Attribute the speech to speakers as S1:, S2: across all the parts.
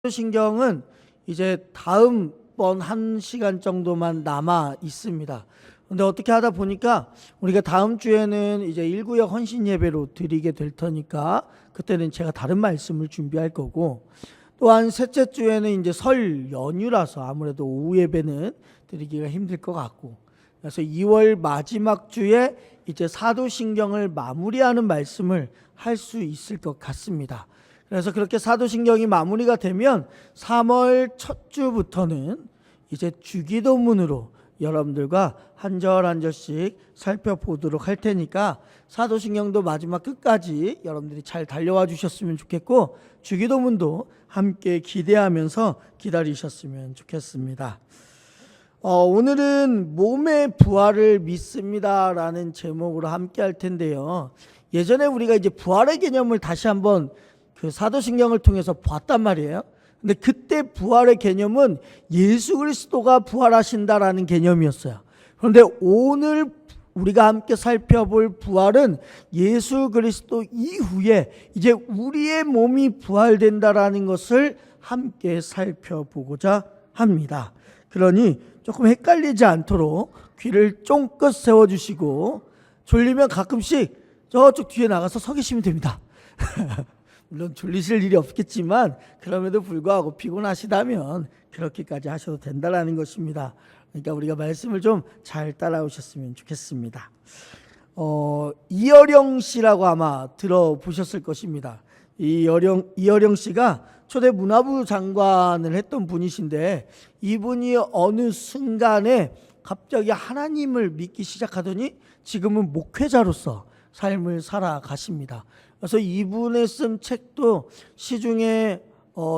S1: 신경은 이제 다음번 1시간 정도만 남아 있습니다. 근데 어떻게 하다 보니까 우리가 다음 주에는 이제 1구역 헌신 예배로 드리게 될 테니까 그때는 제가 다른 말씀을 준비할 거고, 또한 셋째 주에는 이제 설 연휴라서 아무래도 오후 예배는 드리기가 힘들 것 같고, 그래서 2월 마지막 주에 이제 사도신경을 마무리하는 말씀을 할 수 있을 것 같습니다. 그래서 그렇게 사도신경이 마무리가 되면 3월 첫 주부터는 이제 주기도문으로 여러분들과 한 절 한 절씩 살펴보도록 할 테니까 사도신경도 마지막 끝까지 여러분들이 잘 달려와 주셨으면 좋겠고, 주기도문도 함께 기대하면서 기다리셨으면 좋겠습니다. 오늘은 몸의 부활을 믿습니다라는 제목으로 함께 할 텐데요. 예전에 우리가 이제 부활의 개념을 다시 한번 그 사도신경을 통해서 봤단 말이에요. 근데 그때 부활의 개념은 예수 그리스도가 부활하신다라는 개념이었어요. 그런데 오늘 우리가 함께 살펴볼 부활은 예수 그리스도 이후에 이제 우리의 몸이 부활된다라는 것을 함께 살펴보고자 합니다. 그러니 조금 헷갈리지 않도록 귀를 쫑긋 세워주시고, 졸리면 가끔씩 저쪽 뒤에 나가서 서 계시면 됩니다. 물론 졸리실 일이 없겠지만 그럼에도 불구하고 피곤하시다면 그렇게까지 하셔도 된다라는 것입니다. 그러니까 우리가 말씀을 좀 잘 따라오셨으면 좋겠습니다. 이어령 씨라고 아마 들어보셨을 것입니다. 이어령 씨가 초대 문화부 장관을 했던 분이신데, 이분이 어느 순간에 갑자기 하나님을 믿기 시작하더니 지금은 목회자로서 삶을 살아가십니다. 그래서 이분의 쓴 책도 시중에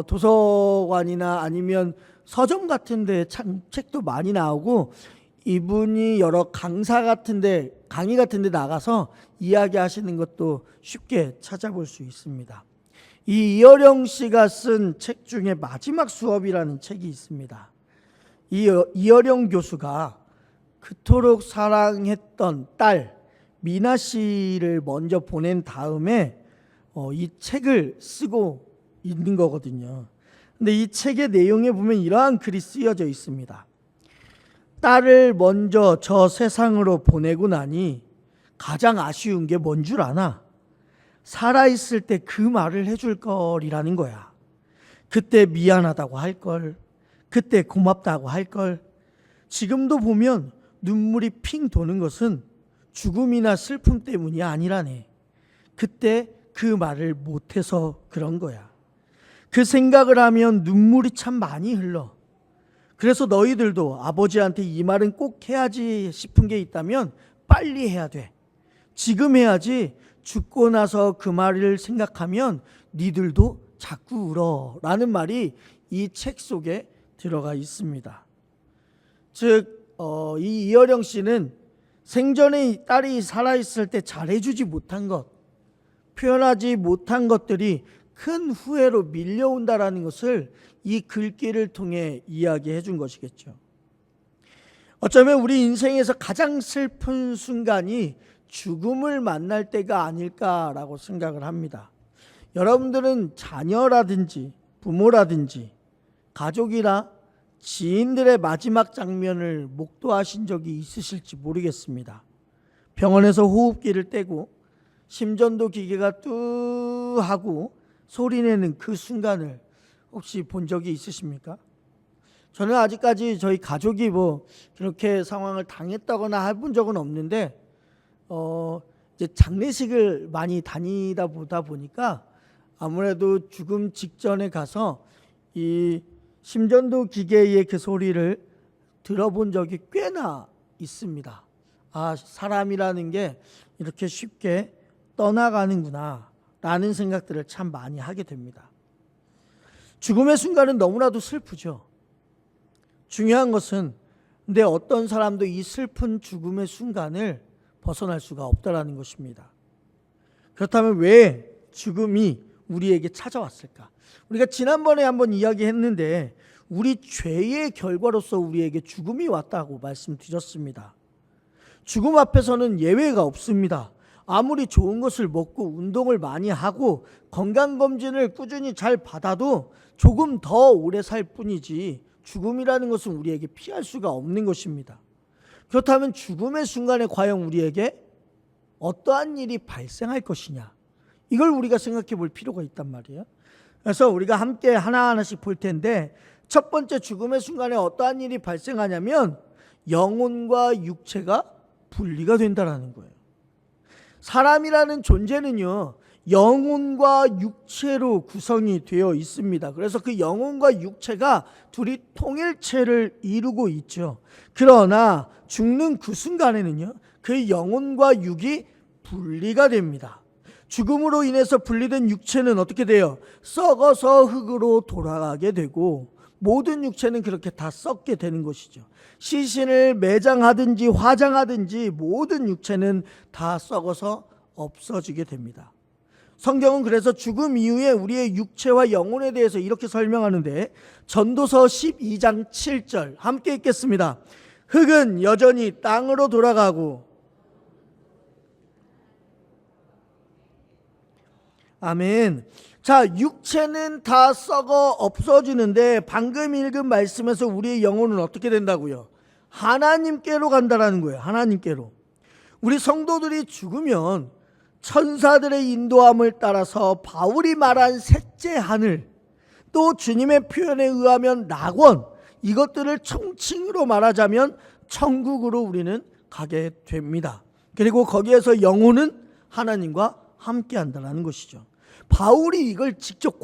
S1: 도서관이나 아니면 서점 같은 데 책도 많이 나오고, 이분이 여러 강의 같은 데 나가서 이야기하시는 것도 쉽게 찾아볼 수 있습니다. 이 이어령 씨가 쓴 책 중에 마지막 수업이라는 책이 있습니다. 이어령 교수가 그토록 사랑했던 딸 미나 씨를 먼저 보낸 다음에 이 책을 쓰고 있는 거거든요. 근데 이 책의 내용에 보면 이러한 글이 쓰여져 있습니다. 딸을 먼저 저 세상으로 보내고 나니 가장 아쉬운 게 뭔 줄 아나? 살아있을 때 그 말을 해줄 걸이라는 거야. 그때 미안하다고 할 걸, 그때 고맙다고 할 걸. 지금도 보면 눈물이 핑 도는 것은 죽음이나 슬픔 때문이 아니라네. 그때 그 말을 못해서 그런 거야. 그 생각을 하면 눈물이 참 많이 흘러. 그래서 너희들도 아버지한테 이 말은 꼭 해야지 싶은 게 있다면 빨리 해야 돼. 지금 해야지 죽고 나서 그 말을 생각하면 니들도 자꾸 울어 라는 말이 이 책 속에 들어가 있습니다. 즉 이 이어령 씨는 생전에 딸이 살아있을 때 잘해주지 못한 것, 표현하지 못한 것들이 큰 후회로 밀려온다라는 것을 이 글귀를 통해 이야기해 준 것이겠죠. 어쩌면 우리 인생에서 가장 슬픈 순간이 죽음을 만날 때가 아닐까라고 생각을 합니다. 여러분들은 자녀라든지 부모라든지 가족이나 지인들의 마지막 장면을 목도하신 적이 있으실지 모르겠습니다. 병원에서 호흡기를 떼고 심전도 기계가 뚜 하고 소리내는 그 순간을 혹시 본 적이 있으십니까? 저는 아직까지 저희 가족이 뭐 그렇게 상황을 당했다거나 해본 적은 없는데, 이제 장례식을 많이 다니다 보다 보니까 아무래도 죽음 직전에 가서 이 심전도 기계의 그 소리를 들어본 적이 꽤나 있습니다. 아, 사람이라는 게 이렇게 쉽게 떠나가는구나 라는 생각들을 참 많이 하게 됩니다. 죽음의 순간은 너무나도 슬프죠. 중요한 것은 근데 어떤 사람도 이 슬픈 죽음의 순간을 벗어날 수가 없다라는 것입니다. 그렇다면 왜 죽음이 우리에게 찾아왔을까? 우리가 지난번에 한번 이야기했는데 우리 죄의 결과로서 우리에게 죽음이 왔다고 말씀드렸습니다. 죽음 앞에서는 예외가 없습니다. 아무리 좋은 것을 먹고 운동을 많이 하고 건강검진을 꾸준히 잘 받아도 조금 더 오래 살 뿐이지 죽음이라는 것은 우리에게 피할 수가 없는 것입니다. 그렇다면 죽음의 순간에 과연 우리에게 어떠한 일이 발생할 것이냐, 이걸 우리가 생각해 볼 필요가 있단 말이에요. 그래서 우리가 함께 하나하나씩 볼 텐데, 첫 번째 죽음의 순간에 어떠한 일이 발생하냐면 영혼과 육체가 분리가 된다는 거예요. 사람이라는 존재는요, 영혼과 육체로 구성이 되어 있습니다. 그래서 그 영혼과 육체가 둘이 통일체를 이루고 있죠. 그러나 죽는 그 순간에는요, 그 영혼과 육이 분리가 됩니다. 죽음으로 인해서 분리된 육체는 어떻게 돼요? 썩어서 흙으로 돌아가게 되고, 모든 육체는 그렇게 다 썩게 되는 것이죠. 시신을 매장하든지 화장하든지 모든 육체는 다 썩어서 없어지게 됩니다. 성경은 그래서 죽음 이후에 우리의 육체와 영혼에 대해서 이렇게 설명하는데, 전도서 12장 7절 함께 읽겠습니다. 흙은 여전히 땅으로 돌아가고, 아멘. 자, 육체는 다 썩어 없어지는데 방금 읽은 말씀에서 우리의 영혼은 어떻게 된다고요? 하나님께로 간다라는 거예요. 하나님께로. 우리 성도들이 죽으면 천사들의 인도함을 따라서 바울이 말한 셋째 하늘, 또 주님의 표현에 의하면 낙원, 이것들을 총칭으로 말하자면 천국으로 우리는 가게 됩니다. 그리고 거기에서 영혼은 하나님과 함께 한다는 것이죠. 바울이 이걸 직접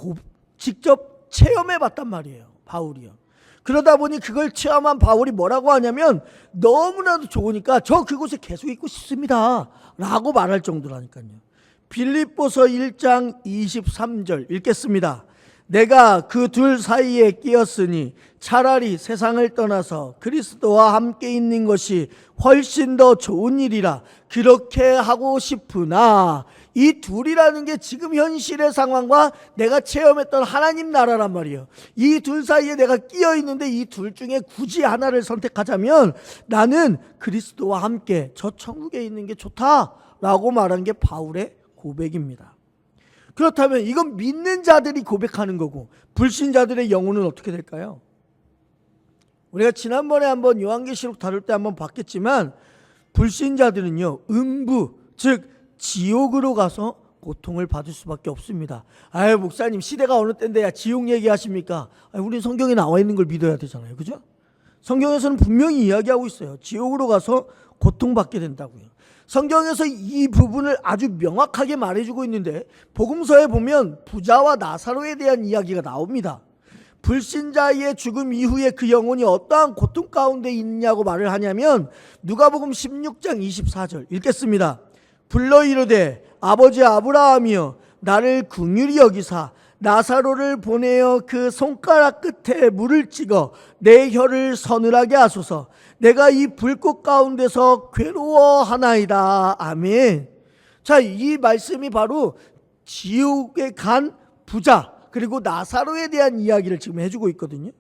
S1: 체험해 봤단 말이에요. 바울이요. 그러다 보니 그걸 체험한 바울이 뭐라고 하냐면, 너무나도 좋으니까 저 그곳에 계속 있고 싶습니다 라고 말할 정도라니까요. 빌립보서 1장 23절 읽겠습니다. 내가 그 둘 사이에 끼었으니 차라리 세상을 떠나서 그리스도와 함께 있는 것이 훨씬 더 좋은 일이라 그렇게 하고 싶으나, 이 둘이라는 게 지금 현실의 상황과 내가 체험했던 하나님 나라란 말이에요. 이 둘 사이에 내가 끼어 있는데 이 둘 중에 굳이 하나를 선택하자면 나는 그리스도와 함께 저 천국에 있는 게 좋다라고 말한 게 바울의 고백입니다. 그렇다면 이건 믿는 자들이 고백하는 거고, 불신자들의 영혼은 어떻게 될까요? 우리가 지난번에 한번 요한계시록 다룰 때 한번 봤겠지만, 불신자들은요, 음부, 즉 지옥으로 가서 고통을 받을 수밖에 없습니다. 아유, 목사님 시대가 어느 때인데 지옥 얘기하십니까? 우리 성경에 나와 있는 걸 믿어야 되잖아요. 그죠? 성경에서는 분명히 이야기하고 있어요. 지옥으로 가서 고통받게 된다고요. 성경에서 이 부분을 아주 명확하게 말해주고 있는데, 복음서에 보면 부자와 나사로에 대한 이야기가 나옵니다. 불신자의 죽음 이후에 그 영혼이 어떠한 고통 가운데 있냐고 말을 하냐면, 누가복음 16장 24절 읽겠습니다. 불러 이르되 아버지 아브라함이여, 나를 긍휼히 여기사 나사로를 보내어 그 손가락 끝에 물을 찍어 내 혀를 서늘하게 하소서. 내가 이 불꽃 가운데서 괴로워하나이다. 아멘. 자, 이 말씀이 바로 지옥에 간 부자 그리고 나사로에 대한 이야기를 지금 해주고 있거든요.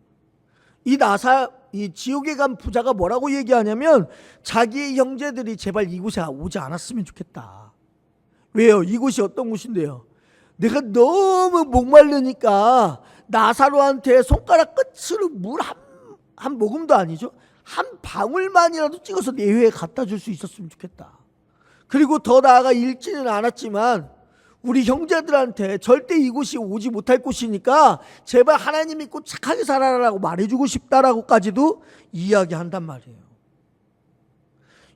S1: 이 지옥에 간 부자가 뭐라고 얘기하냐면, 자기의 형제들이 제발 이곳에 오지 않았으면 좋겠다. 왜요? 이곳이 어떤 곳인데요? 내가 너무 목마르니까 나사로한테 손가락 끝으로 물 한 모금도 아니죠, 한 방울만이라도 찍어서 내 혀에 갖다 줄 수 있었으면 좋겠다. 그리고 더 나아가 읽지는 않았지만 우리 형제들한테 절대 이곳이 오지 못할 곳이니까 제발 하나님 믿고 착하게 살아라라고 말해주고 싶다라고까지도 이야기한단 말이에요.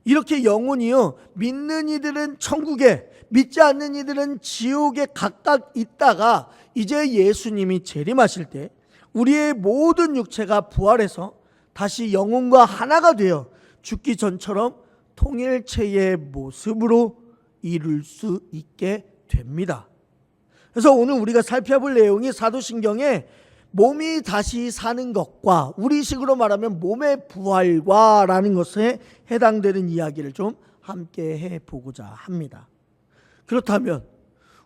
S1: 이렇게 영혼이요, 믿는 이들은 천국에, 믿지 않는 이들은 지옥에 각각 있다가 이제 예수님이 재림하실 때 우리의 모든 육체가 부활해서 다시 영혼과 하나가 되어 죽기 전처럼 통일체의 모습으로 이룰 수 있게 됩니다. 그래서 오늘 우리가 살펴볼 내용이 사도신경에 몸이 다시 사는 것과, 우리식으로 말하면 몸의 부활과 라는 것에 해당되는 이야기를 좀 함께 해보고자 합니다. 그렇다면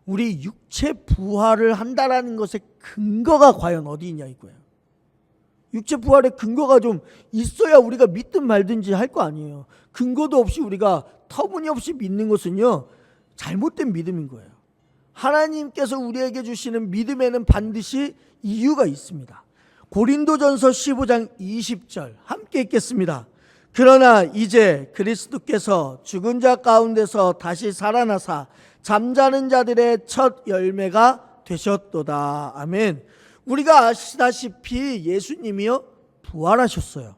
S1: 우리 육체 부활을 한다라는 것의 근거가 과연 어디 있냐 이거예요. 육체 부활의 근거가 좀 있어야 우리가 믿든 말든지 할 거 아니에요. 근거도 없이 우리가 터무니없이 믿는 것은요, 잘못된 믿음인 거예요. 하나님께서 우리에게 주시는 믿음에는 반드시 이유가 있습니다. 고린도전서 15장 20절 함께 읽겠습니다. 그러나 이제 그리스도께서 죽은 자 가운데서 다시 살아나사 잠자는 자들의 첫 열매가 되셨도다. 아멘. 우리가 아시다시피 예수님이요 부활하셨어요.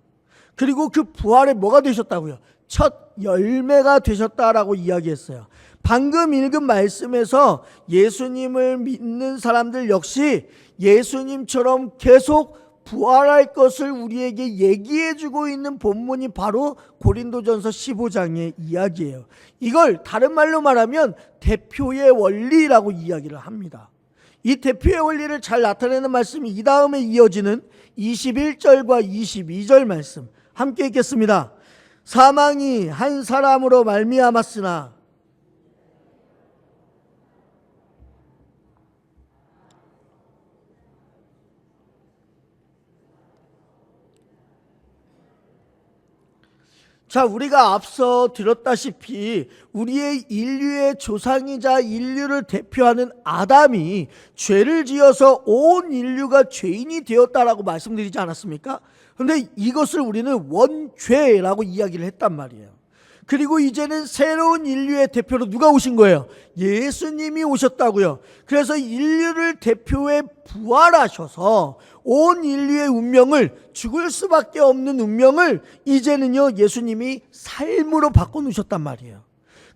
S1: 그리고 그 부활에 뭐가 되셨다고요? 첫 열매가 되셨다라고 이야기했어요. 방금 읽은 말씀에서 예수님을 믿는 사람들 역시 예수님처럼 계속 부활할 것을 우리에게 얘기해주고 있는 본문이 바로 고린도전서 15장의 이야기예요. 이걸 다른 말로 말하면 대표의 원리라고 이야기를 합니다. 이 대표의 원리를 잘 나타내는 말씀이 이 다음에 이어지는 21절과 22절 말씀 함께 읽겠습니다. 사망이 한 사람으로 말미암았으나 자, 우리가 앞서 들었다시피 우리의 인류의 조상이자 인류를 대표하는 아담이 죄를 지어서 온 인류가 죄인이 되었다라고 말씀드리지 않았습니까? 그런데 이것을 우리는 원죄라고 이야기를 했단 말이에요. 그리고 이제는 새로운 인류의 대표로 누가 오신 거예요? 예수님이 오셨다고요. 그래서 인류를 대표해 부활하셔서 온 인류의 운명을, 죽을 수밖에 없는 운명을 이제는요 예수님이 삶으로 바꿔놓으셨단 말이에요.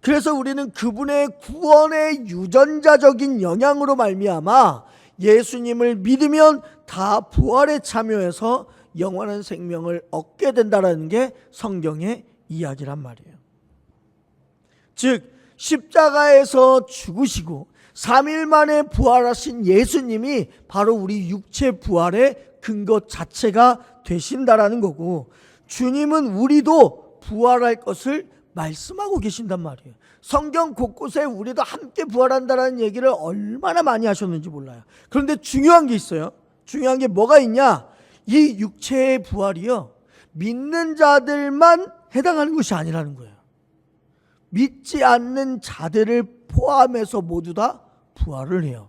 S1: 그래서 우리는 그분의 구원의 유전자적인 영향으로 말미암아 예수님을 믿으면 다 부활에 참여해서 영원한 생명을 얻게 된다는 게 성경의 이야기란 말이에요. 즉 십자가에서 죽으시고 3일 만에 부활하신 예수님이 바로 우리 육체 부활의 근거 자체가 되신다라는 거고, 주님은 우리도 부활할 것을 말씀하고 계신단 말이에요. 성경 곳곳에 우리도 함께 부활한다라는 얘기를 얼마나 많이 하셨는지 몰라요. 그런데 중요한 게 있어요. 중요한 게 뭐가 있냐? 이 육체의 부활이요 믿는 자들만 해당하는 것이 아니라는 거예요. 믿지 않는 자들을 포함해서 모두 다 부활을 해요.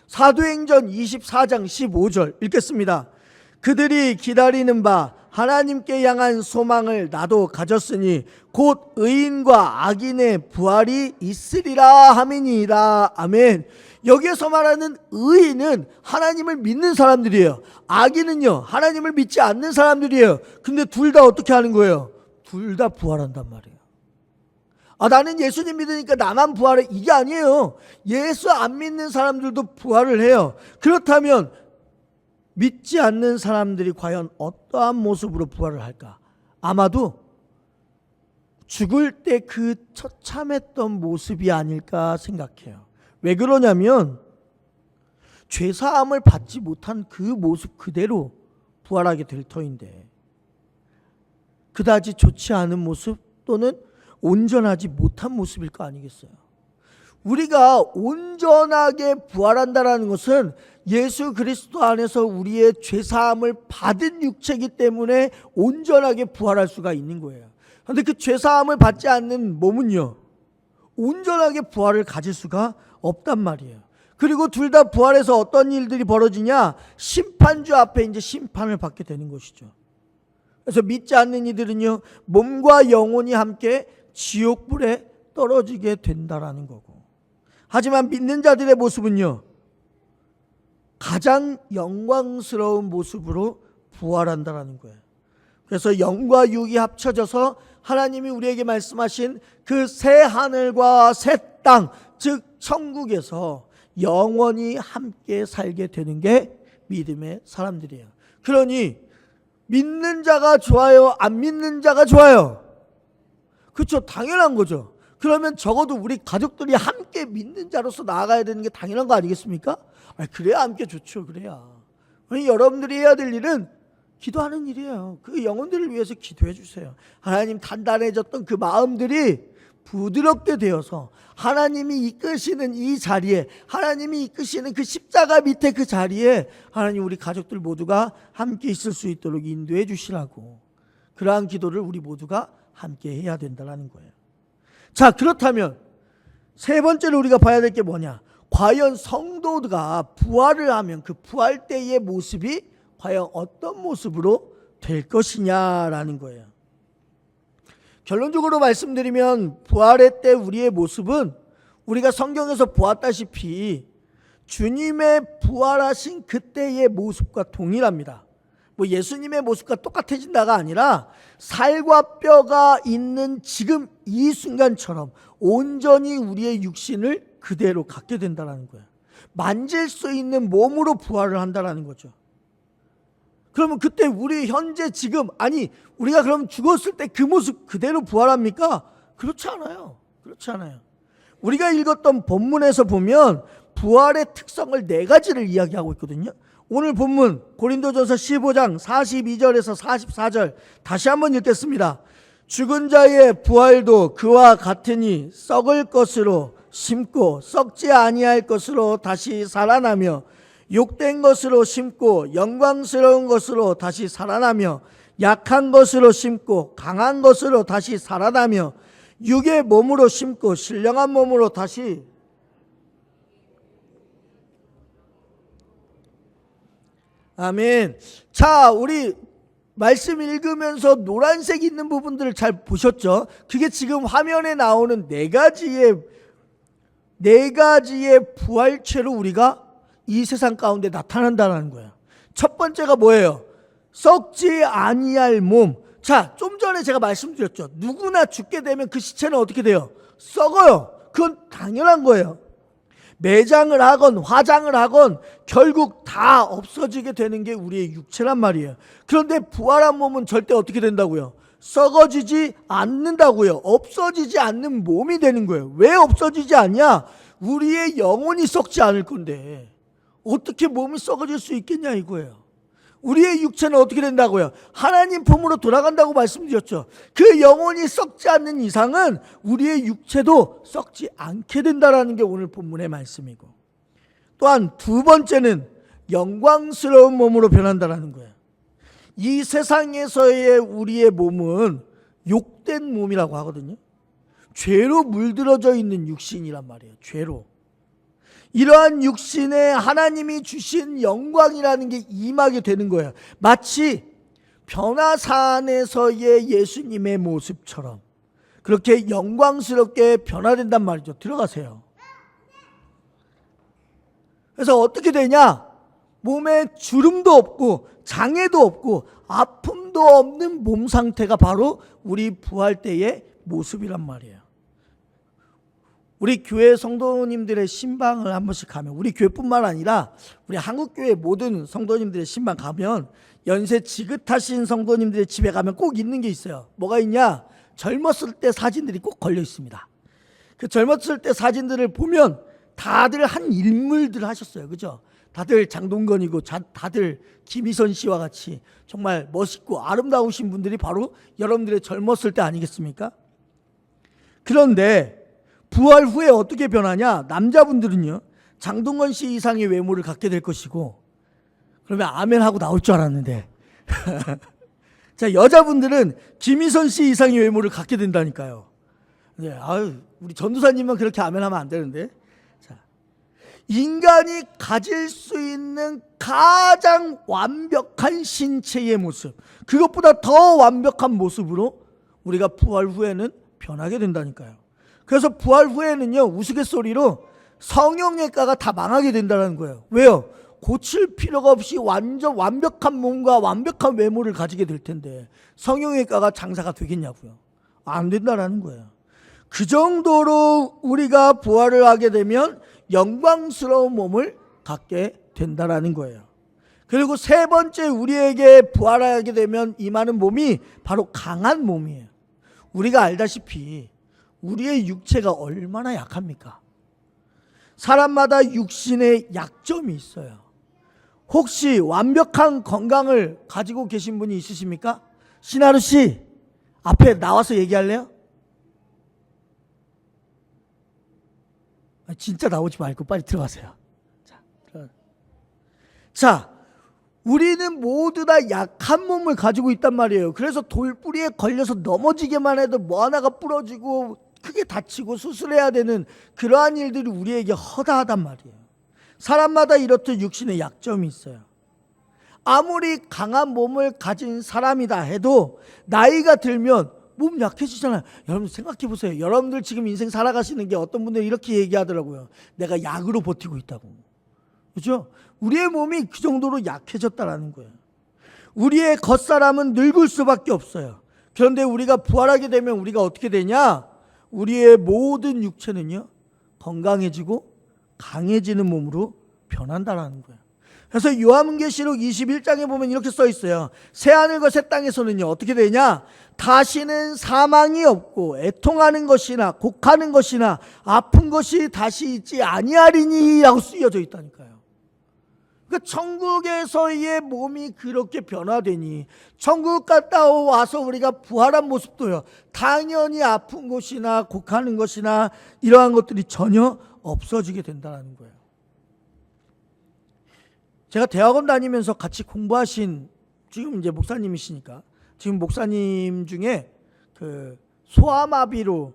S1: 사도행전 24장 15절 읽겠습니다. 그들이 기다리는 바 하나님께 향한 소망을 나도 가졌으니 곧 의인과 악인의 부활이 있으리라 함이니이다. 아멘. 여기에서 말하는 의인은 하나님을 믿는 사람들이에요. 악인은요 하나님을 믿지 않는 사람들이에요. 근데 둘 다 어떻게 하는 거예요? 둘 다 부활한단 말이에요. 나는 예수님 믿으니까 나만 부활해, 이게 아니에요. 예수 안 믿는 사람들도 부활을 해요. 그렇다면 믿지 않는 사람들이 과연 어떠한 모습으로 부활을 할까? 아마도 죽을 때 그 처참했던 모습이 아닐까 생각해요. 왜 그러냐면 죄사함을 받지 못한 그 모습 그대로 부활하게 될 터인데, 그다지 좋지 않은 모습 또는 온전하지 못한 모습일 거 아니겠어요? 우리가 온전하게 부활한다는 것은 예수 그리스도 안에서 우리의 죄사함을 받은 육체이기 때문에 온전하게 부활할 수가 있는 거예요. 그런데 그 죄사함을 받지 않는 몸은요 온전하게 부활을 가질 수가 없단 말이에요. 그리고 둘 다 부활해서 어떤 일들이 벌어지냐? 심판주 앞에 이제 심판을 받게 되는 것이죠. 그래서 믿지 않는 이들은요 몸과 영혼이 함께 지옥불에 떨어지게 된다라는 거고, 하지만 믿는 자들의 모습은요 가장 영광스러운 모습으로 부활한다라는 거예요. 그래서 영과 육이 합쳐져서 하나님이 우리에게 말씀하신 그 새 하늘과 새 땅, 즉 천국에서 영원히 함께 살게 되는 게 믿음의 사람들이에요. 그러니 믿는 자가 좋아요, 안 믿는 자가 좋아요? 그렇죠, 당연한 거죠. 그러면 적어도 우리 가족들이 함께 믿는 자로서 나아가야 되는 게 당연한 거 아니겠습니까? 그래야 함께 좋죠. 그래야. 여러분들이 해야 될 일은 기도하는 일이에요. 그 영혼들을 위해서 기도해 주세요. 하나님 단단해졌던 그 마음들이 부드럽게 되어서 하나님이 이끄시는 이 자리에, 하나님이 이끄시는 그 십자가 밑에 그 자리에 하나님 우리 가족들 모두가 함께 있을 수 있도록 인도해 주시라고, 그러한 기도를 우리 모두가 함께 해야 된다는 거예요. 자, 그렇다면 세 번째로 우리가 봐야 될 게 뭐냐? 과연 성도가 부활을 하면 그 부활 때의 모습이 과연 어떤 모습으로 될 것이냐라는 거예요. 결론적으로 말씀드리면 부활의 때 우리의 모습은 우리가 성경에서 보았다시피 주님의 부활하신 그때의 모습과 동일합니다. 뭐 예수님의 모습과 똑같아진다가 아니라 살과 뼈가 있는 지금 이 순간처럼 온전히 우리의 육신을 그대로 갖게 된다는 거예요. 만질 수 있는 몸으로 부활을 한다는 거죠. 그러면 그때 우리 현재 지금 우리가 그럼 죽었을 때 그 모습 그대로 부활합니까? 그렇지 않아요. 그렇지 않아요. 우리가 읽었던 본문에서 보면 부활의 특성을 4가지를 이야기하고 있거든요. 오늘 본문 고린도전서 15장 42절에서 44절 다시 한번 읽겠습니다. 죽은 자의 부활도 그와 같으니 썩을 것으로 심고 썩지 아니할 것으로 다시 살아나며 욕된 것으로 심고 영광스러운 것으로 다시 살아나며 약한 것으로 심고 강한 것으로 다시 살아나며 육의 몸으로 심고 신령한 몸으로 다시 아멘. 자, 우리 말씀 읽으면서 노란색 있는 부분들을 잘 보셨죠? 그게 지금 화면에 나오는 4가지의 부활체로 우리가 이 세상 가운데 나타난다는 거예요. 첫 번째가 뭐예요? 썩지 아니할 몸. 자, 좀 전에 제가 말씀드렸죠. 누구나 죽게 되면 그 시체는 어떻게 돼요? 썩어요. 그건 당연한 거예요. 매장을 하건 화장을 하건 결국 다 없어지게 되는 게 우리의 육체란 말이에요. 그런데 부활한 몸은 절대 어떻게 된다고요? 썩어지지 않는다고요. 없어지지 않는 몸이 되는 거예요. 왜 없어지지 않냐? 우리의 영혼이 썩지 않을 건데 어떻게 몸이 썩어질 수 있겠냐 이거예요. 우리의 육체는 어떻게 된다고요? 하나님 품으로 돌아간다고 말씀드렸죠. 그 영혼이 썩지 않는 이상은 우리의 육체도 썩지 않게 된다는 게 오늘 본문의 말씀이고, 또한 2번째는 영광스러운 몸으로 변한다는 거예요. 이 세상에서의 우리의 몸은 욕된 몸이라고 하거든요. 죄로 물들어져 있는 육신이란 말이에요. 죄로. 이러한 육신에 하나님이 주신 영광이라는 게 임하게 되는 거예요. 마치 변화산에서의 예수님의 모습처럼 그렇게 영광스럽게 변화된단 말이죠. 들어가세요. 그래서 어떻게 되냐? 몸에 주름도 없고 장애도 없고 아픔도 없는 몸 상태가 바로 우리 부활 때의 모습이란 말이에요. 우리 교회 성도님들의 신방을 한 번씩 가면, 우리 교회뿐만 아니라 우리 한국교회 모든 성도님들의 신방 가면 연세 지긋하신 성도님들의 집에 가면 꼭 있는 게 있어요. 뭐가 있냐? 젊었을 때 사진들이 꼭 걸려 있습니다. 그 젊었을 때 사진들을 보면 다들 한 인물들 하셨어요. 그죠? 다들 장동건이고 다들 김희선 씨와 같이 정말 멋있고 아름다우신 분들이 바로 여러분들의 젊었을 때 아니겠습니까? 그런데 부활 후에 어떻게 변하냐? 남자분들은요, 장동건 씨 이상의 외모를 갖게 될 것이고, 그러면 아멘 하고 나올 줄 알았는데 자, 여자분들은 김희선 씨 이상의 외모를 갖게 된다니까요. 네, 우리 전도사님만 그렇게 아멘 하면 안 되는데. 자, 인간이 가질 수 있는 가장 완벽한 신체의 모습, 그것보다 더 완벽한 모습으로 우리가 부활 후에는 변하게 된다니까요. 그래서 부활 후에는요, 우스갯소리로 성형외과가 다 망하게 된다는 거예요. 왜요? 고칠 필요가 없이 완전 완벽한 몸과 완벽한 외모를 가지게 될 텐데 성형외과가 장사가 되겠냐고요. 안 된다는 거예요. 그 정도로 우리가 부활을 하게 되면 영광스러운 몸을 갖게 된다는 거예요. 그리고 3번째, 우리에게 부활하게 되면 임하는 몸이 바로 강한 몸이에요. 우리가 알다시피 우리의 육체가 얼마나 약합니까? 사람마다 육신에 약점이 있어요. 혹시 완벽한 건강을 가지고 계신 분이 있으십니까? 신하루 씨, 앞에 나와서 얘기할래요? 진짜 나오지 말고 빨리 들어가세요. 자, 우리는 모두 다 약한 몸을 가지고 있단 말이에요. 그래서 돌뿌리에 걸려서 넘어지기만 해도 뭐 하나가 부러지고 크게 다치고 수술해야 되는 그러한 일들이 우리에게 허다하단 말이에요. 사람마다 이렇듯 육신의 약점이 있어요. 아무리 강한 몸을 가진 사람이다 해도 나이가 들면 몸 약해지잖아요. 여러분 생각해 보세요. 여러분들 지금 인생 살아가시는 게 어떤 분들이 이렇게 얘기하더라고요. 내가 약으로 버티고 있다고. 그렇죠? 우리의 몸이 그 정도로 약해졌다라는 거예요. 우리의 겉사람은 늙을 수밖에 없어요. 그런데 우리가 부활하게 되면 우리가 어떻게 되냐? 우리의 모든 육체는요, 건강해지고 강해지는 몸으로 변한다라는 거예요. 그래서 요한계시록 21장에 보면 이렇게 써 있어요. 새하늘과 새 땅에서는요, 어떻게 되냐? 다시는 사망이 없고 애통하는 것이나 곡하는 것이나 아픈 것이 다시 있지 아니하리니 라고 쓰여져 있다니까요. 그러니까 천국에서의 몸이 그렇게 변화되니 천국 갔다 와서 우리가 부활한 모습도요, 당연히 아픈 것이나 곡하는 것이나 이러한 것들이 전혀 없어지게 된다는 거예요. 제가 대학원 다니면서 같이 공부하신, 지금 이제 목사님이시니까, 지금 목사님 중에 그 소아마비로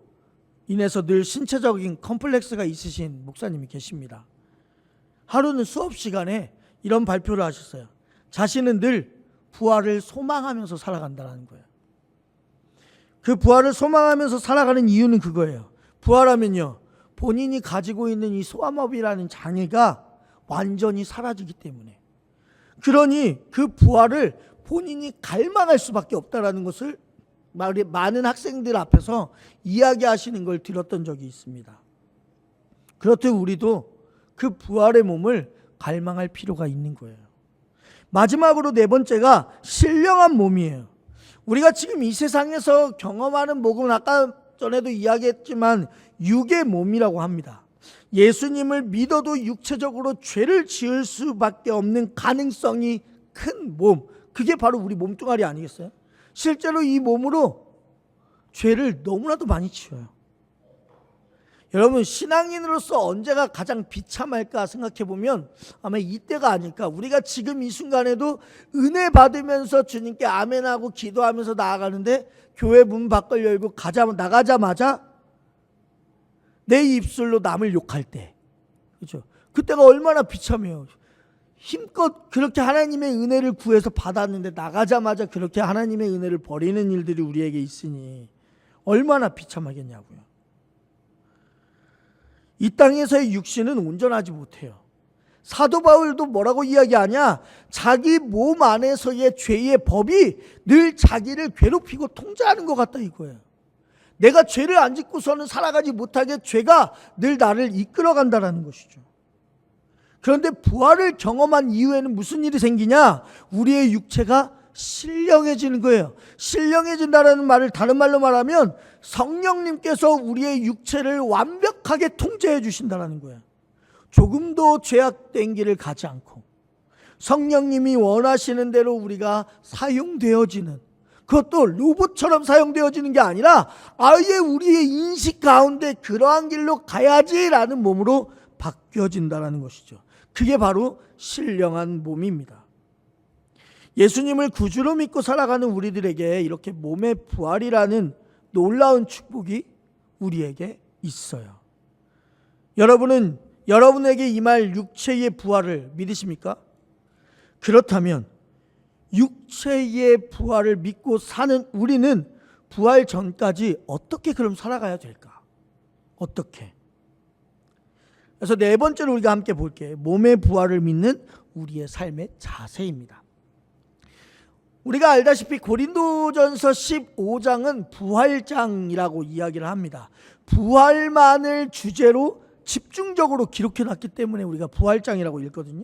S1: 인해서 늘 신체적인 컴플렉스가 있으신 목사님이 계십니다. 하루는 수업 시간에 이런 발표를 하셨어요. 자신은 늘 부활을 소망하면서 살아간다는 거예요. 그 부활을 소망하면서 살아가는 이유는 그거예요. 부활하면요, 본인이 가지고 있는 이 소아마비라는 장애가 완전히 사라지기 때문에. 그러니 그 부활을 본인이 갈망할 수밖에 없다라는 것을 많은 학생들 앞에서 이야기하시는 걸 들었던 적이 있습니다. 그렇듯 우리도 그 부활의 몸을 갈망할 필요가 있는 거예요. 마지막으로 네 번째가 신령한 몸이에요. 우리가 지금 이 세상에서 경험하는 몸은 아까 전에도 이야기했지만 육의 몸이라고 합니다. 예수님을 믿어도 육체적으로 죄를 지을 수밖에 없는 가능성이 큰 몸, 그게 바로 우리 몸뚱아리 아니겠어요? 실제로 이 몸으로 죄를 너무나도 많이 지어요. 여러분, 신앙인으로서 언제가 가장 비참할까 생각해 보면 아마 이때가 아닐까. 우리가 지금 이 순간에도 은혜 받으면서 주님께 아멘하고 기도하면서 나아가는데 교회 문 밖을 열고 나가자마자 내 입술로 남을 욕할 때, 그렇죠? 그때가 얼마나 비참해요. 힘껏 그렇게 하나님의 은혜를 구해서 받았는데 나가자마자 그렇게 하나님의 은혜를 버리는 일들이 우리에게 있으니 얼마나 비참하겠냐고요. 이 땅에서의 육신은 온전하지 못해요. 사도 바울도 뭐라고 이야기하냐? 자기 몸 안에서의 죄의 법이 늘 자기를 괴롭히고 통제하는 것 같다 이거예요. 내가 죄를 안 짓고서는 살아가지 못하게 죄가 늘 나를 이끌어간다는 것이죠. 그런데 부활을 경험한 이후에는 무슨 일이 생기냐? 우리의 육체가 신령해지는 거예요. 신령해진다는 말을 다른 말로 말하면 성령님께서 우리의 육체를 완벽하게 통제해 주신다는 거예요. 조금도 죄악된 길을 가지 않고 성령님이 원하시는 대로 우리가 사용되어지는, 그것도 로봇처럼 사용되어지는 게 아니라 아예 우리의 인식 가운데 그러한 길로 가야지라는 몸으로 바뀌어진다는 것이죠. 그게 바로 신령한 몸입니다. 예수님을 구주로 믿고 살아가는 우리들에게 이렇게 몸의 부활이라는 놀라운 축복이 우리에게 있어요. 여러분은 여러분에게 임할 육체의 부활을 믿으십니까? 그렇다면 육체의 부활을 믿고 사는 우리는 부활 전까지 어떻게 그럼 살아가야 될까? 어떻게? 그래서 네 번째로 우리가 함께 볼게요. 몸의 부활을 믿는 우리의 삶의 자세입니다. 우리가 알다시피 고린도전서 15장은 부활장이라고 이야기를 합니다. 부활만을 주제로 집중적으로 기록해놨기 때문에 우리가 부활장이라고 읽거든요.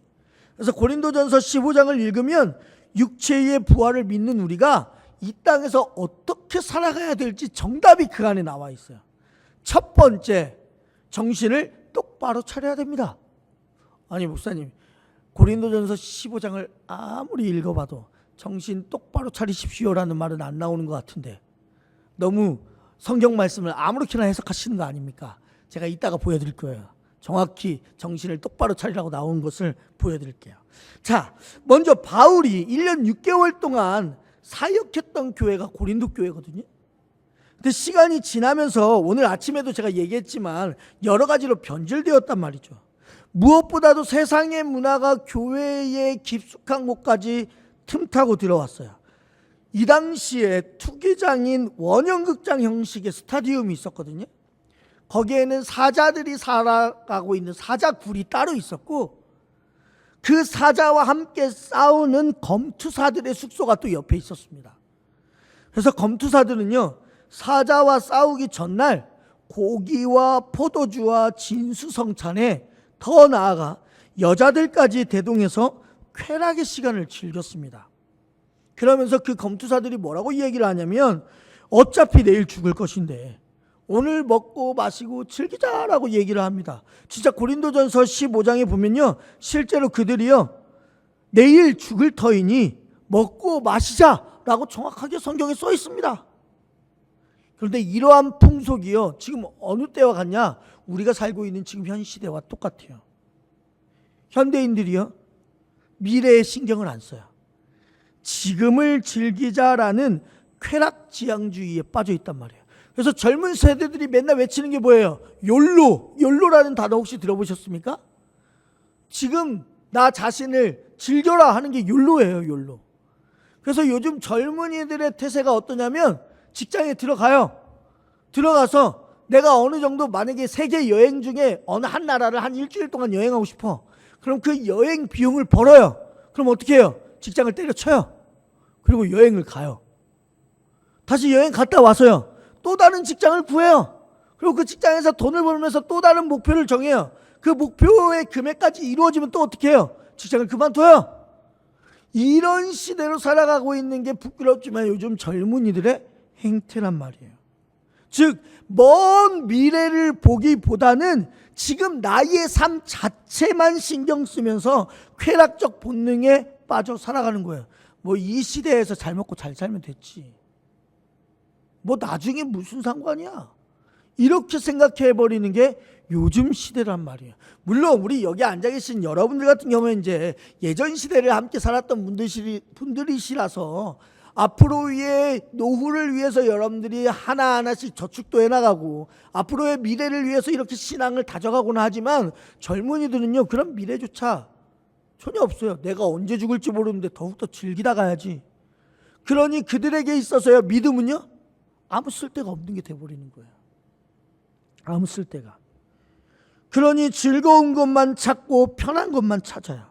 S1: 그래서 고린도전서 15장을 읽으면 육체의 부활을 믿는 우리가 이 땅에서 어떻게 살아가야 될지 정답이 그 안에 나와 있어요. 첫 번째, 정신을 똑바로 차려야 됩니다. 아니 목사님, 고린도전서 15장을 아무리 읽어봐도 정신 똑바로 차리십시오라는 말은 안 나오는 것 같은데 너무 성경 말씀을 아무렇게나 해석하시는 거 아닙니까? 제가 이따가 보여드릴 거예요. 정확히 정신을 똑바로 차리라고 나온 것을 보여드릴게요. 자, 먼저 바울이 1년 6개월 동안 사역했던 교회가 고린도 교회거든요. 근데 시간이 지나면서 오늘 아침에도 제가 얘기했지만 여러 가지로 변질되었단 말이죠. 무엇보다도 세상의 문화가 교회의 깊숙한 곳까지 틈타고 들어왔어요. 이 당시에 투기장인 원형극장 형식의 스타디움이 있었거든요. 거기에는 사자들이 살아가고 있는 사자굴이 따로 있었고, 그 사자와 함께 싸우는 검투사들의 숙소가 또 옆에 있었습니다. 그래서 검투사들은요, 사자와 싸우기 전날 고기와 포도주와 진수성찬에 더 나아가 여자들까지 대동해서 쾌락의 시간을 즐겼습니다. 그러면서 그 검투사들이 뭐라고 얘기를 하냐면, 어차피 내일 죽을 것인데 오늘 먹고 마시고 즐기자라고 얘기를 합니다. 진짜 고린도전서 15장에 보면요, 실제로 그들이요, 내일 죽을 터이니 먹고 마시자라고 정확하게 성경에 써 있습니다. 그런데 이러한 풍속이요, 지금 어느 때와 같냐? 우리가 살고 있는 지금 현 시대와 똑같아요. 현대인들이요, 미래에 신경을 안 써요. 지금을 즐기자라는 쾌락지향주의에 빠져 있단 말이에요. 그래서 젊은 세대들이 맨날 외치는 게 뭐예요? 욜로라는 단어 혹시 들어보셨습니까? 지금 나 자신을 즐겨라 하는 게 욜로예요, 욜로. 그래서 요즘 젊은이들의 태세가 어떠냐면, 직장에 들어가서 내가 어느 정도, 만약에 세계 여행 중에 어느 한 나라를 한 일주일 동안 여행하고 싶어. 그럼 그 여행 비용을 벌어요. 그럼 어떻게 해요? 직장을 때려쳐요. 그리고 여행을 가요. 다시 여행 갔다 와서요, 또 다른 직장을 구해요. 그리고 그 직장에서 돈을 벌면서 또 다른 목표를 정해요. 그 목표의 금액까지 이루어지면 또 어떻게 해요? 직장을 그만둬요. 이런 시대로 살아가고 있는 게 부끄럽지만 요즘 젊은이들의 행태란 말이에요. 즉, 먼 미래를 보기보다는 지금 나의 삶 자체만 신경 쓰면서 쾌락적 본능에 빠져 살아가는 거예요. 뭐 이 시대에서 잘 먹고 잘 살면 됐지, 뭐 나중에 무슨 상관이야, 이렇게 생각해버리는 게 요즘 시대란 말이에요. 물론 우리 여기 앉아 계신 여러분들 같은 경우는 이제 예전 시대를 함께 살았던 분들이시라서 앞으로의 노후를 위해서 여러분들이 하나하나씩 저축도 해나가고 앞으로의 미래를 위해서 이렇게 신앙을 다져가곤 하지만, 젊은이들은요, 그런 미래조차 전혀 없어요. 내가 언제 죽을지 모르는데 더욱더 즐기다 가야지. 그러니 그들에게 있어서요, 믿음은요, 아무 쓸데가 없는 게 돼버리는 거예요. 아무 쓸데가. 그러니 즐거운 것만 찾고 편한 것만 찾아요.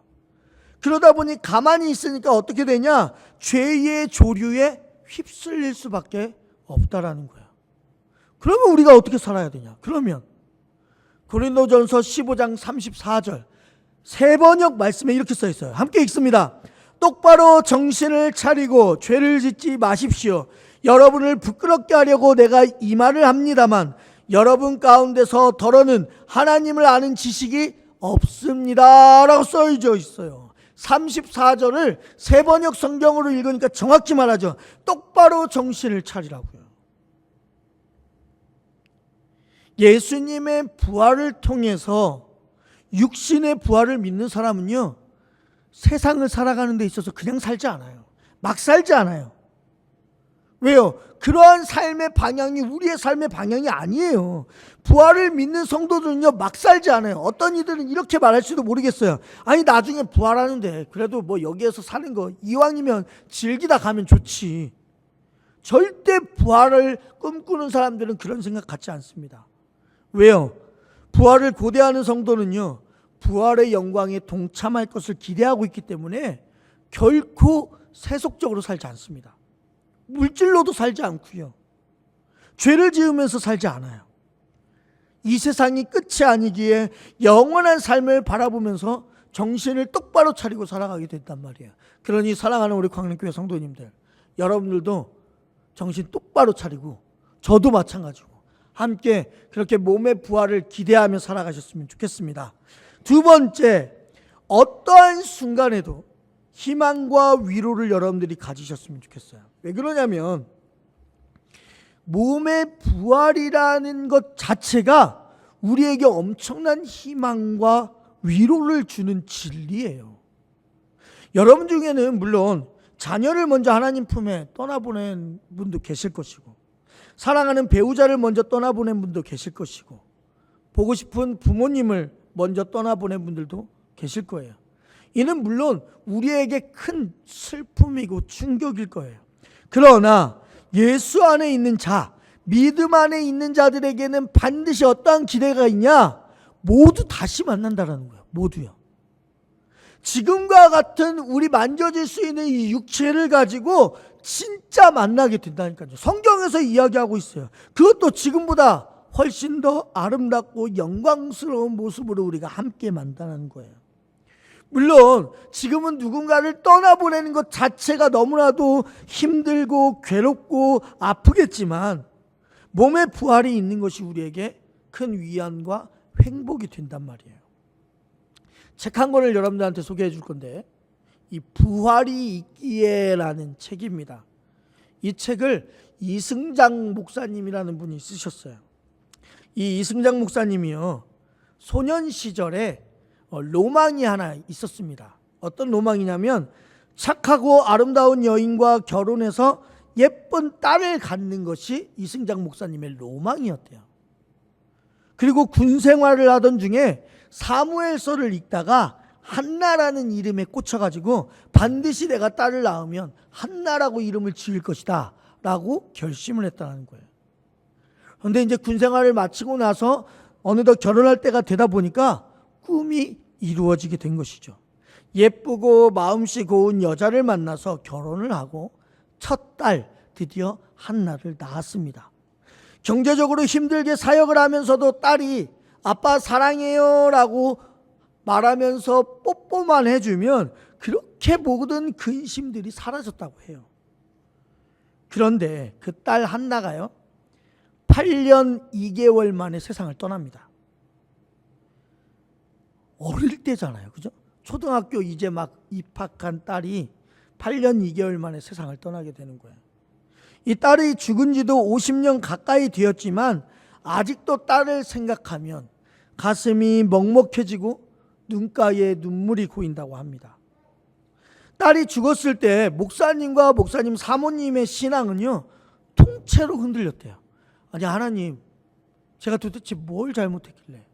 S1: 그러다 보니 가만히 있으니까 어떻게 되냐? 죄의 조류에 휩쓸릴 수밖에 없다라는 거예요. 그러면 우리가 어떻게 살아야 되냐? 그러면 고린도전서 15장 34절 세번역 말씀에 이렇게 써 있어요. 함께 읽습니다. 똑바로 정신을 차리고 죄를 짓지 마십시오. 여러분을 부끄럽게 하려고 내가 이 말을 합니다만 여러분 가운데서 더러는 하나님을 아는 지식이 없습니다 라고 써져 있어요. 34절을 세번역 성경으로 읽으니까 정확히 말하죠. 똑바로 정신을 차리라고요. 예수님의 부활을 통해서 육신의 부활을 믿는 사람은요, 세상을 살아가는 데 있어서 그냥 살지 않아요. 막 살지 않아요. 왜요? 그러한 삶의 방향이 우리의 삶의 방향이 아니에요. 부활을 믿는 성도들은요, 막 살지 않아요. 어떤 이들은 이렇게 말할지도 모르겠어요. 아니, 나중에 부활하는데 그래도 뭐 여기에서 사는 거 이왕이면 즐기다 가면 좋지. 절대 부활을 꿈꾸는 사람들은 그런 생각 갖지 않습니다. 왜요? 부활을 고대하는 성도는요, 부활의 영광에 동참할 것을 기대하고 있기 때문에 결코 세속적으로 살지 않습니다. 물질로도 살지 않고요, 죄를 지으면서 살지 않아요. 이 세상이 끝이 아니기에 영원한 삶을 바라보면서 정신을 똑바로 차리고 살아가게 된단 말이에요. 그러니 사랑하는 우리 광림교회 성도님들, 여러분들도 정신 똑바로 차리고, 저도 마찬가지고 함께 그렇게 몸의 부활을 기대하며 살아가셨으면 좋겠습니다. 두 번째, 어떠한 순간에도 희망과 위로를 여러분들이 가지셨으면 좋겠어요. 왜 그러냐면 몸의 부활이라는 것 자체가 우리에게 엄청난 희망과 위로를 주는 진리예요. 여러분 중에는 물론 자녀를 먼저 하나님 품에 떠나보낸 분도 계실 것이고, 사랑하는 배우자를 먼저 떠나보낸 분도 계실 것이고, 보고 싶은 부모님을 먼저 떠나보낸 분들도 계실 거예요. 이는 물론 우리에게 큰 슬픔이고 충격일 거예요. 그러나 예수 안에 있는 자, 믿음 안에 있는 자들에게는 반드시 어떠한 기대가 있냐? 모두 다시 만난다라는 거예요. 모두요. 지금과 같은 우리 만져질 수 있는 이 육체를 가지고 진짜 만나게 된다니까요. 성경에서 이야기하고 있어요. 그것도 지금보다 훨씬 더 아름답고 영광스러운 모습으로 우리가 함께 만나는 거예요. 물론 지금은 누군가를 떠나보내는 것 자체가 너무나도 힘들고 괴롭고 아프겠지만 몸의 부활이 있는 것이 우리에게 큰 위안과 행복이 된단 말이에요. 책 한 권을 여러분들한테 소개해 줄 건데, 이 부활이 있기에라는 책입니다. 이 책을 이승장 목사님이라는 분이 쓰셨어요. 이 이승장 목사님이요, 소년 시절에 로망이 하나 있었습니다. 어떤 로망이냐면 착하고 아름다운 여인과 결혼해서 예쁜 딸을 갖는 것이 이승장 목사님의 로망이었대요. 그리고 군 생활을 하던 중에 사무엘서를 읽다가 한나라는 이름에 꽂혀가지고 반드시 내가 딸을 낳으면 한나라고 이름을 지을 것이다 라고 결심을 했다는 거예요. 그런데 이제 군 생활을 마치고 나서 어느덧 결혼할 때가 되다 보니까 꿈이 이루어지게 된 것이죠. 예쁘고 마음씨 고운 여자를 만나서 결혼을 하고 첫 딸 드디어 한나를 낳았습니다. 경제적으로 힘들게 사역을 하면서도 딸이 아빠 사랑해요 라고 말하면서 뽀뽀만 해주면 그렇게 모든 근심들이 사라졌다고 해요. 그런데 그 딸 한나가요, 8년 2개월 만에 세상을 떠납니다. 어릴 때잖아요. 그죠? 초등학교 이제 막 입학한 딸이 8년 2개월 만에 세상을 떠나게 되는 거예요. 이 딸이 죽은 지도 50년 가까이 되었지만 아직도 딸을 생각하면 가슴이 먹먹해지고 눈가에 눈물이 고인다고 합니다. 딸이 죽었을 때 목사님과 목사님 사모님의 신앙은요, 통째로 흔들렸대요. 아니, 하나님, 제가 도대체 뭘 잘못했길래,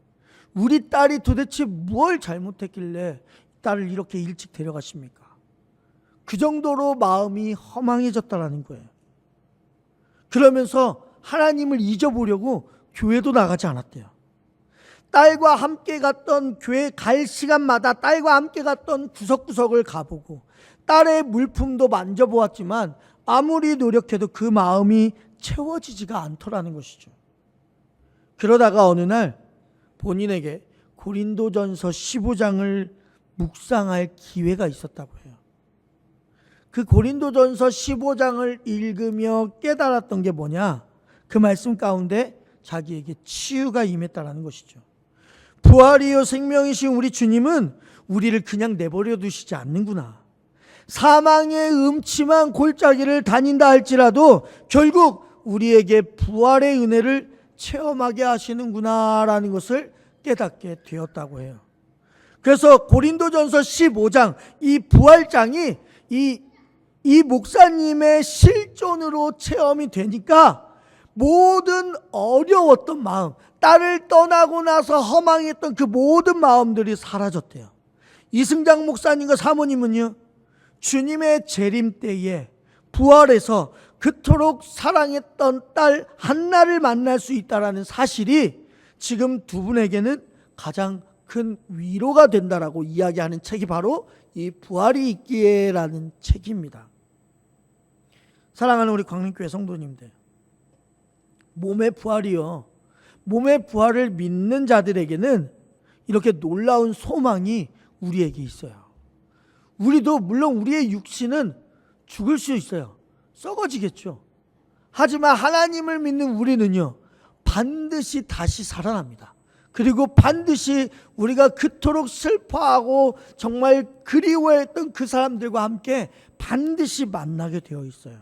S1: 우리 딸이 도대체 뭘 잘못했길래 딸을 이렇게 일찍 데려가십니까? 그 정도로 마음이 허망해졌다라는 거예요. 그러면서 하나님을 잊어보려고 교회도 나가지 않았대요. 딸과 함께 갔던 교회 갈 시간마다 딸과 함께 갔던 구석구석을 가보고 딸의 물품도 만져보았지만 아무리 노력해도 그 마음이 채워지지가 않더라는 것이죠. 그러다가 어느 날 본인에게 고린도전서 15장을 묵상할 기회가 있었다고 해요. 그 고린도전서 15장을 읽으며 깨달았던 게 뭐냐? 그 말씀 가운데 자기에게 치유가 임했다라는 것이죠. 부활이요 생명이신 우리 주님은 우리를 그냥 내버려 두시지 않는구나. 사망의 음침한 골짜기를 다닌다 할지라도 결국 우리에게 부활의 은혜를 체험하게 하시는구나라는 것을 깨닫게 되었다고 해요. 그래서 고린도전서 15장 이 부활장이 이 목사님의 실존으로 체험이 되니까 모든 어려웠던 마음, 딸을 떠나고 나서 허망했던 그 모든 마음들이 사라졌대요. 이승장 목사님과 사모님은요, 주님의 재림 때에 부활해서 그토록 사랑했던 딸 한나를 만날 수 있다는 사실이 지금 두 분에게는 가장 큰 위로가 된다라고 이야기하는 책이 바로 이 부활이 있기에라는 책입니다. 사랑하는 우리 광림교회 성도님들, 몸의 부활이요, 몸의 부활을 믿는 자들에게는 이렇게 놀라운 소망이 우리에게 있어요. 우리도 물론 우리의 육신은 죽을 수 있어요. 썩어지겠죠. 하지만 하나님을 믿는 우리는요, 반드시 다시 살아납니다. 그리고 반드시 우리가 그토록 슬퍼하고 정말 그리워했던 그 사람들과 함께 반드시 만나게 되어 있어요.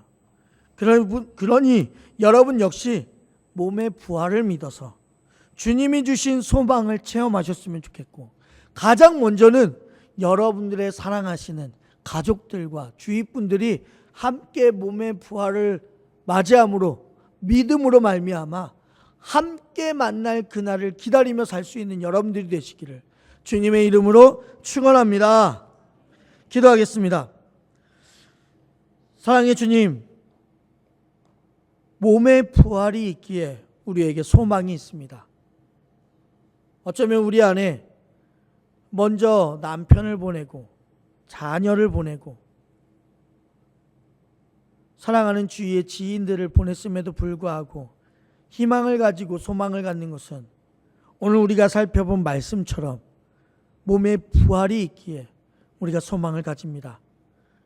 S1: 그러니 여러분 역시 몸의 부활을 믿어서 주님이 주신 소망을 체험하셨으면 좋겠고, 가장 먼저는 여러분들의 사랑하시는 가족들과 주위 분들이 함께 몸의 부활을 맞이함으로 믿음으로 말미암아 함께 만날 그날을 기다리며 살 수 있는 여러분들이 되시기를 주님의 이름으로 축원합니다. 기도하겠습니다. 사랑의 주님, 몸의 부활이 있기에 우리에게 소망이 있습니다. 어쩌면 우리 안에 먼저 남편을 보내고 자녀를 보내고 사랑하는 주위의 지인들을 보냈음에도 불구하고 희망을 가지고 소망을 갖는 것은 오늘 우리가 살펴본 말씀처럼 몸의 부활이 있기에 우리가 소망을 가집니다.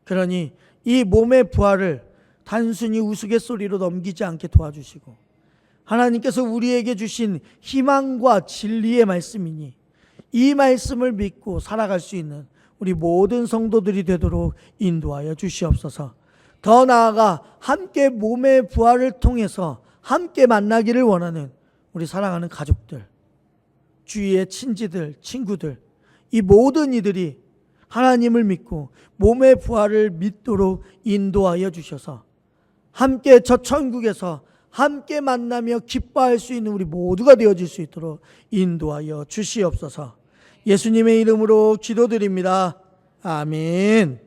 S1: 그러니 이 몸의 부활을 단순히 우스갯소리로 넘기지 않게 도와주시고 하나님께서 우리에게 주신 희망과 진리의 말씀이니 이 말씀을 믿고 살아갈 수 있는 우리 모든 성도들이 되도록 인도하여 주시옵소서. 더 나아가 함께 몸의 부활을 통해서 함께 만나기를 원하는 우리 사랑하는 가족들, 주위의 친지들, 친구들, 이 모든 이들이 하나님을 믿고 몸의 부활을 믿도록 인도하여 주셔서 함께 저 천국에서 함께 만나며 기뻐할 수 있는 우리 모두가 되어질 수 있도록 인도하여 주시옵소서. 예수님의 이름으로 기도드립니다. 아멘.